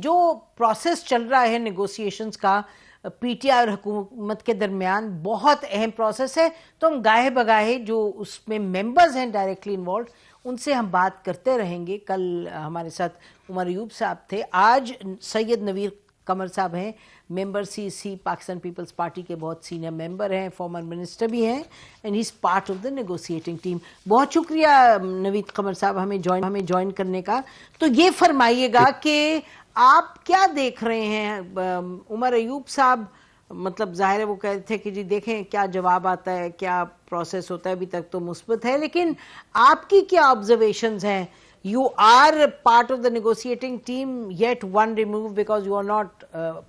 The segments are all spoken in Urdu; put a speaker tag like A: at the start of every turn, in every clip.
A: جو پروسیس چل رہا ہے نیگوسیشنز کا پی ٹی آئی اور حکومت کے درمیان بہت اہم پروسیس ہے، تو ہم گاہے بگاہے جو اس میں ممبرز ہیں ڈائریکٹلی انوالوڈ ان سے ہم بات کرتے رہیں گے. کل ہمارے ساتھ عمر ایوب صاحب تھے، آج سید نویر قمر صاحب ہیں، ممبر سی پاکستان پیپلز پارٹی کے بہت سینئر ممبر ہیں، فارمر منسٹر بھی ہیں، and he is part of the negotiating team. بہت شکریہ نوید قمر صاحب ہمیں جوائن کرنے کا. تو یہ فرمائیے گا کہ آپ کیا دیکھ رہے ہیں؟ عمر ایوب صاحب مطلب ظاہر ہے وہ کہتے تھے کہ جی دیکھیں کیا جواب آتا ہے، کیا پروسیس ہوتا ہے، ابھی تک تو مثبت ہے، لیکن آپ کی کیا آبزرویشنز ہیں؟ You are part of the negotiating team, yet one removed because you are not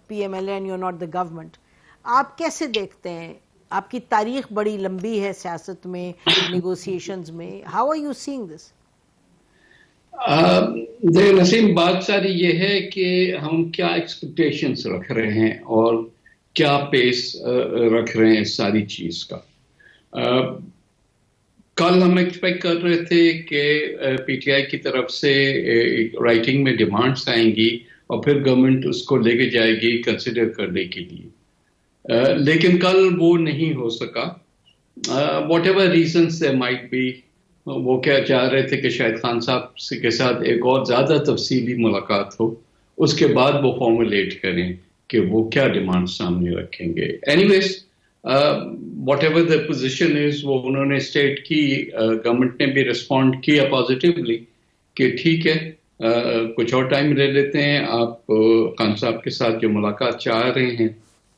A: PMLA and you are not the government. آپ کیسے دیکھتے ہیں؟ آپ کی تاریخ بڑی لمبی ہے سیاست میں، نیگوسیشنز میں. How are you seeing this?
B: نسیم، بات ساری یہ ہے کہ ہم کیا ایکسپیکٹیشنز رکھ رہے ہیں اور کیا پیس رکھ رہے ہیں اس ساری چیز کا. کل ہم ایکسپیکٹ کر رہے تھے کہ پی ٹی آئی کی طرف سے رائٹنگ میں ڈیمانڈس آئیں گی اور پھر گورنمنٹ اس کو لے کے جائے گی کنسیڈر کرنے کے لیے، لیکن کل وہ نہیں ہو سکا. Whatever reasons there might be. وہ کیا چاہ رہے تھے کہ شاہد خان صاحب کے ساتھ ایک اور زیادہ تفصیلی ملاقات ہو، اس کے بعد وہ فارمولیٹ کریں کہ وہ کیا ڈیمانڈ سامنے رکھیں گے. Anyways whatever the position is, وہ انہوں نے اسٹیٹ کی، گورنمنٹ نے بھی ریسپونڈ کیا پازیٹیولی کہ ٹھیک ہے کچھ اور ٹائم لے لیتے ہیں. آپ خان صاحب کے ساتھ جو ملاقات چاہ رہے ہیں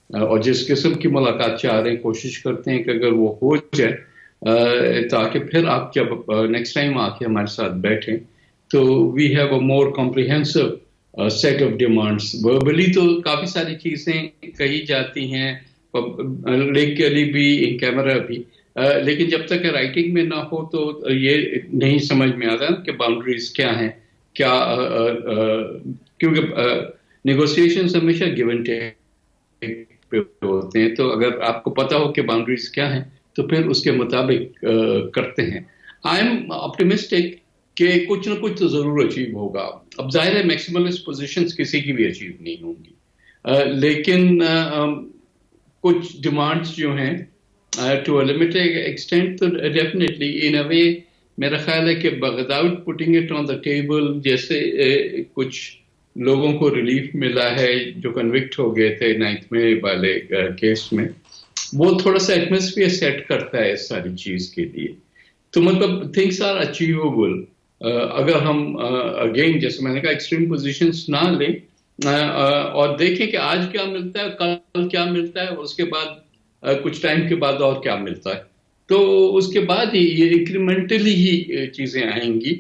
B: اور جس قسم کی ملاقات چاہ رہے ہیں کوشش کرتے ہیں کہ اگر وہ ہو جائے تاکہ پھر آپ جب نیکسٹ ٹائم آ کے ہمارے ساتھ بیٹھیں تو we have a more comprehensive set of demands. Verbally تو کافی ساری چیزیں کہی جاتی ہیں، لکھ کے بھی، ان کیمرہ بھی، لیکن جب تک رائٹنگ میں نہ ہو تو یہ نہیں سمجھ میں آتا کہ باؤنڈریز کیا ہیں. کیا کیونکہ نیگوسیشنز ہمیشہ گیو اینڈ ٹیک پہ ہوتے ہیں، تو اگر آپ کو پتا ہو کہ باؤنڈریز کیا ہیں تو پھر اس کے مطابق کرتے ہیں. آئی ایم آپٹیمسٹک کہ کچھ نہ کچھ تو ضرور اچیو ہوگا. اب ظاہر ہے میکسیملسٹ پوزیشنز کسی کی بھی اچیو نہیں ہوں گی، لیکن کچھ ڈیمانڈس جو ہیں ٹو اے لمیٹڈ ایکسٹینٹ تو ڈیفینیٹلی ان اے وے میرا خیال ہے کہ without putting it on the table, جیسے کچھ لوگوں کو ریلیف ملا ہے جو کنوکٹ ہو گئے تھے 9 مئی والے کیس میں، وہ تھوڑا سا ایٹماسفیئر سیٹ کرتا ہے اس ساری چیز کے لیے. تو مطلب تھنگس آر اچیویبل اگر ہم اگین جیسے میں نے کہا ایکسٹریم پوزیشنس نہ لیں اور دیکھیں کہ آج کیا ملتا ہے، کل کیا ملتا ہے، اس کے بعد کچھ ٹائم کے بعد اور کیا ملتا ہے، تو اس کے بعد ہی یہ انکریمنٹلی ہی چیزیں آئیں گی.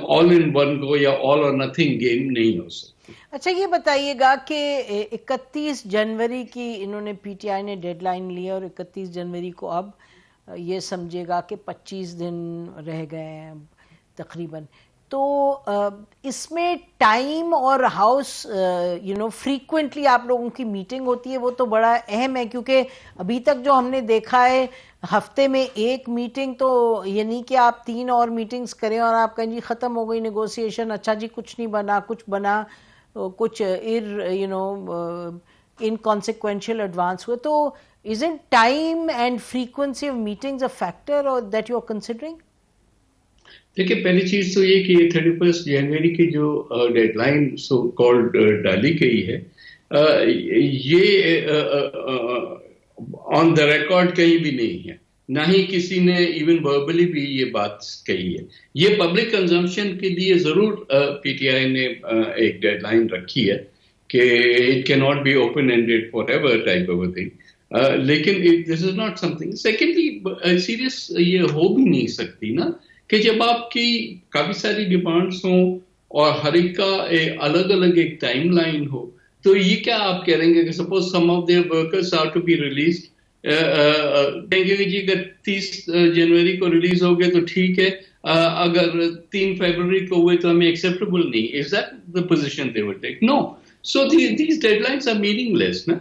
B: آل ان ون گو یا آل اور نتھنگ گیم نہیں ہو سکتی.
A: اچھا یہ بتائیے گا کہ 31 جنوری کی انہوں نے پی ٹی آئی نے ڈیڈ لائن لی اور 31 جنوری کو اب یہ سمجھے گا کہ 25 دن رہ گئے ہیں تقریباً. تو اس میں ٹائم اور ہاؤس فریکوینٹلی آپ لوگوں کی میٹنگ ہوتی ہے، وہ تو بڑا اہم ہے، کیونکہ ابھی تک جو ہم نے دیکھا ہے ہفتے میں ایک میٹنگ، تو یعنی کہ آپ 3 اور میٹنگز کریں اور آپ کہیں جی ختم ہو گئی نیگوسیشن، اچھا جی کچھ نہیں بنا، کچھ بنا، کچھ انکانسیکوینشل ایڈوانس ہوئے. تو isn't time and frequency of meetings a factor or that you're considering?
B: دیکھیے پہلی چیز تو یہ کہ 31 جنوری کی جو ڈیڈ لائن سو کالڈ ڈالی گئی ہے، یہ آن دا ریکارڈ کہیں بھی نہیں ہے، نہ ہی کسی نے ایون وربلی بھی یہ بات کہی ہے. یہ پبلک کنزمپشن کے لیے ضرور پی ٹی آئی نے ایک ڈیڈ لائن رکھی ہے کہ اٹ کی not be open ended forever type of a thing, لیکن this is not something. Secondly serious یہ ہو بھی نہیں سکتی نا کہ جب آپ کی کافی ساری ڈیمانڈس ہوں اور ہر ایک کا الگ الگ ایک ٹائم لائن ہو، تو یہ کیا آپ کہہ رہیں گے کہ suppose some of their workers are to be released, کہیں گے جی اگر 30 جنوری کو ریلیز ہو گئے تو ٹھیک ہے، اگر 3 فیبروری کو ہوئے تو ہمیں ایکسیپٹیبل نہیں. Is that the position they would take? No. So these deadlines are meaningless نا.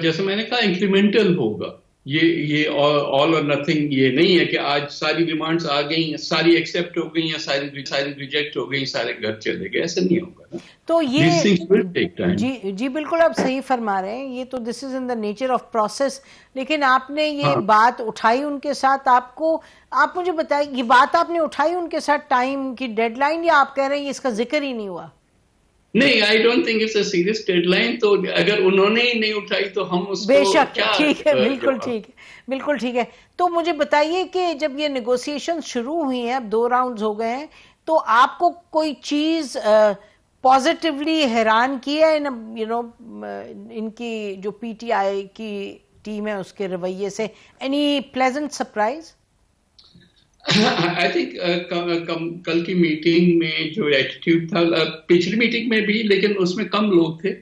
B: جیسے میں نے کہا انکریمنٹل ہوگا، یہ آل اور نتھنگ یہ نہیں ہے کہ آج ساری ڈیمانڈس آ گئی، ساری ایکسیپٹ ہو گئی یا ساری ریجیکٹ ہو گئی، سارے گھر چلے گئے، ایسا نہیں ہوگا نا.
A: تو
B: These things will take time.
A: جی بالکل آپ صحیح فرما رہے ہیں، یہ تو دس از ان دا نیچر آف پروسیس. لیکن آپ نے یہ بات اٹھائی ان کے ساتھ، آپ مجھے بتائیں یہ بات آپ نے اٹھائی ان کے ساتھ ٹائم کی ڈیڈ لائن، یا آپ کہہ رہے ہیں اس کا ذکر ہی نہیں ہوا؟
B: نہیں، I don't think it's a serious deadline. تو اگر انہوں نے ہی نہیں اٹھائی تو ہم اس کو
A: بے شک
B: کیا.
A: ٹھیک ہے، بالکل ٹھیک ہے، بالکل ٹھیک ہے. تو مجھے بتائیے کہ جب یہ نیگوسیشن شروع ہوئی ہیں، اب 2 راؤنڈز ہو گئے ہیں، تو آپ کو کوئی چیز پازیٹیولی حیران کی ہے ان کی جو پی ٹی آئی کی ٹیم ہے اس کے رویے سے؟ Any pleasant surprise?
B: I think کل کی میٹنگ میں جو ایٹیٹیوڈ تھا، پچھلی میٹنگ میں بھی، لیکن اس میں کم لوگ تھے،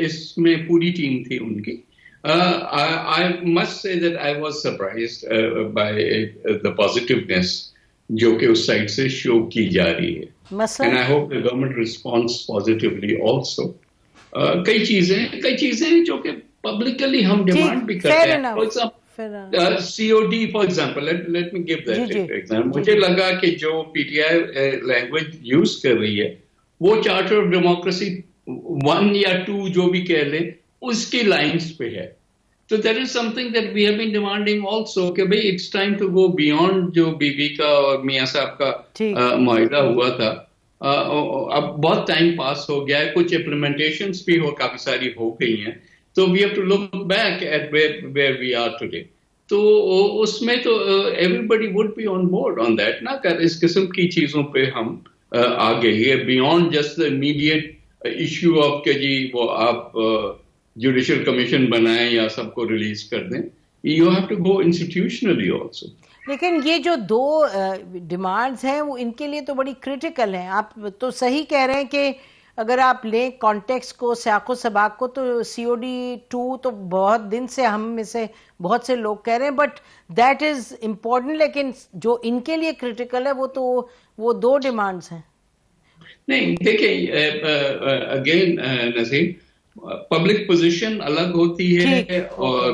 B: اس میں پوری ٹیم تھی ان کی. I must say that I was surprised by the positiveness جو کہ اس سائڈ سے شو کی جا رہی ہے. And I hope the government responds positively also. کئی چیزیں جو کہ پبلکلی ہم ڈیمانڈ بھی کرتے ہیں. COD for example, let me give that example. مجھے لگا کہ جو P T I language use کر رہی ہے وہ چارٹر آف ڈیموکریسی 1 یا 2 جو بھی کہہ لیں اس کی لائنز پہ ہے. تو that is something that we have been demanding also کہ بھئی it's time to go beyond جو بی بی کا اور میاں صاحب کا معاہدہ ہوا تھا. اب بہت ٹائم پاس ہو گیا ہے، کچھ امپلیمنٹیشنز بھی کافی ساری ہو گئی ہیں. تو we have to look back at where we are today. تو اس میں تو everybody would be on board on that نا، کہ اس قسم کی چیزوں پہ ہم آگے یہ beyond just the immediate issue of کہ جی وہ آپ جوڈیشل کمیشن بنائیں یا سب کو ریلیز کر دیں. You have to go institutionally also.
A: لیکن یہ جو 2 ڈیمانڈز ہیں وہ ان کے لیے تو بڑی کریٹیکل ہیں. آپ تو صحیح کہہ رہے ہیں کہ اگر آپ لیں کانٹیکس کو، سیاق و سباق کو، تو COD 2 تو بہت دن سے ہم میں سے بہت سے لوگ کہہ رہے ہیں، بٹ دیٹ از امپورٹنٹ. لیکن جو ان کے لیے کریٹیکل ہے وہ 2 ڈیمانڈز ہیں.
B: نہیں دیکھیں، اگین نظیم، پبلک پوزیشن الگ ہوتی ہے اور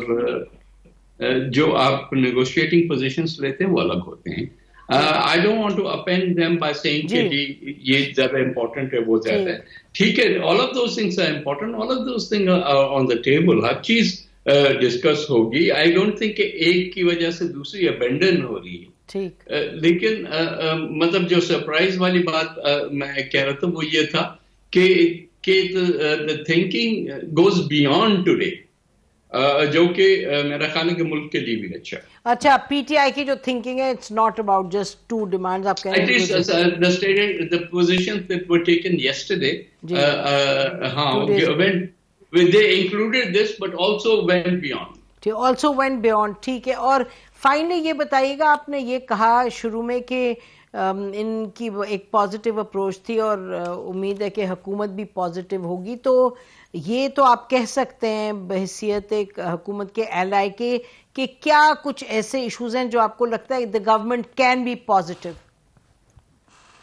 B: جو آپ نیگوشیٹنگ پوزیشنز لیتے ہیں وہ الگ ہوتے ہیں. I don't want to offend them by saying کہ جی یہ زیادہ امپورٹنٹ ہے، وہ زیادہ ہے. ٹھیک ہے، all of those things are important, all of those things are on the table. ہر چیز ڈسکس ہوگی. I don't think کہ ایک کی وجہ سے دوسری ابینڈن ہو رہی ہے. لیکن مطلب جو سرپرائز والی بات میں کہہ رہا تھا وہ یہ تھا کہ the thinking goes beyond today. جو کہ میرا خیال ہے کہ ملک کے لیے بھی اچھا.
A: اچھا، پی ٹی آئی کی جو تھنکنگ ہے it's not about just 2 demands. آپ کہہ رہے
B: ہیں the positions that were taken yesterday, they included this but also went beyond.
A: also went beyond. ٹھیک ہے. اور فائنلی یہ بتائیے گا، آپ نے یہ کہا شروع میں کہ ان کی ایک پازیٹیو اپروچ تھی اور امید ہے کہ حکومت بھی پازیٹیو ہوگی. تو یہ تو آپ کہہ سکتے ہیں بحیثیت ایک حکومت کے ایلائی کے کہ کیا کچھ ایسے ایشوز ہیں جو آپ کو لگتا ہے the government can be positive؟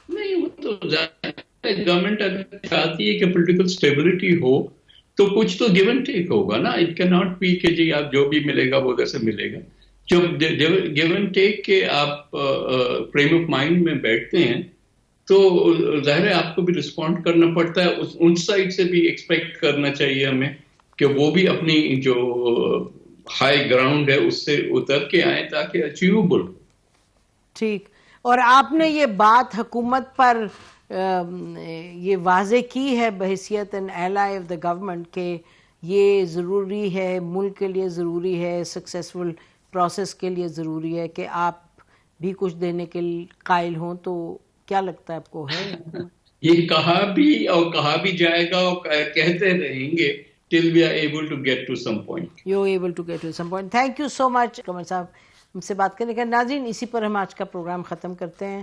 B: نہیں، وہ تو گورنمنٹ اگر چاہتی ہے کہ پولیٹیکل اسٹیبلٹی ہو تو کچھ تو گیو اینڈ ٹیک ہوگا نا. اٹ کین ناٹ بی کہ جی آپ جو بھی ملے گا وہ ادھر سے ملے گا. جب گیو اینڈ ٹیک کے آپ فریم آف مائنڈ میں بیٹھتے ہیں تو ظاہر ہے آپ کو بھی رسپونڈ کرنا پڑتا ہے. ان سائڈ سے بھی ایکسپیکٹ کرنا چاہیے ہمیں کہ وہ بھی اپنی جو ہائی گراؤنڈ ہے اس سے اتر کے آئیں تاکہ اچیویبل ہو.
A: ٹھیک. اور آپ نے یہ بات حکومت پر یہ واضح کی ہے بحیثیت an ally of the government کہ یہ ضروری ہے، ملک کے لیے ضروری ہے، سکسیسفل پروسیس کے لیے ضروری ہے کہ آپ بھی کچھ دینے کے قائل ہوں. تو کیا لگتا ہے آپ کو ہے
B: یہ کہا بھی اور کہا بھی جائے گا اور کہتے رہیں گے till we are able to get to some point.
A: You're able to get to some point. Thank you so much Qamar صاحب ہم سے بات کرنے کا. ناظرین، اسی پر ہم آج کا پروگرام ختم کرتے ہیں.